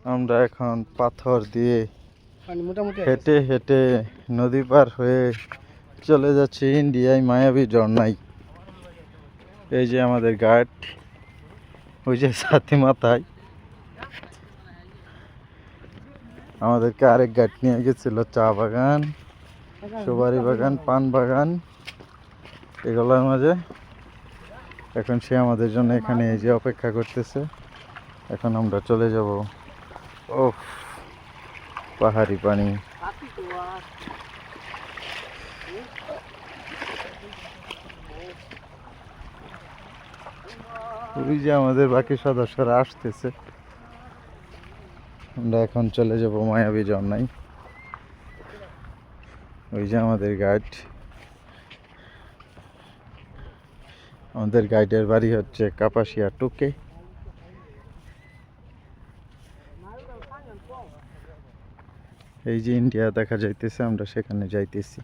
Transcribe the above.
আমরা এখন পাথর দিয়ে হেঁটে হেঁটে নদী পার হয়ে চলে যাচ্ছি ইন্ডিয়ায় মায়াবী ঝর্ণায়। এই যে আমাদের গাইড, ওই যে সাথী মাথায় আমাদেরকে আরেক গাইড নিয়ে গেছিল চা বাগান, সুপারি বাগান, পান বাগান এগুলোর মাঝে। এখন সে আমাদের জন্য এখানে এই যে অপেক্ষা করতেছে। এখন আমরা চলে যাব। ও পাহাড়ি পানি। ওই যে আমাদের বাকি সদস্যরা আসতেছে। আমরা এখন চলে যাব মায়াবী ঝর্ণায়। ওই যে আমাদের গাইড, আমাদের গাইডের বাড়ি হচ্ছে কাপাসিয়া টুকে। এই যে ইন্ডিয়া দেখা যাইতেছে, আমরা সেখানে যাইতেছি।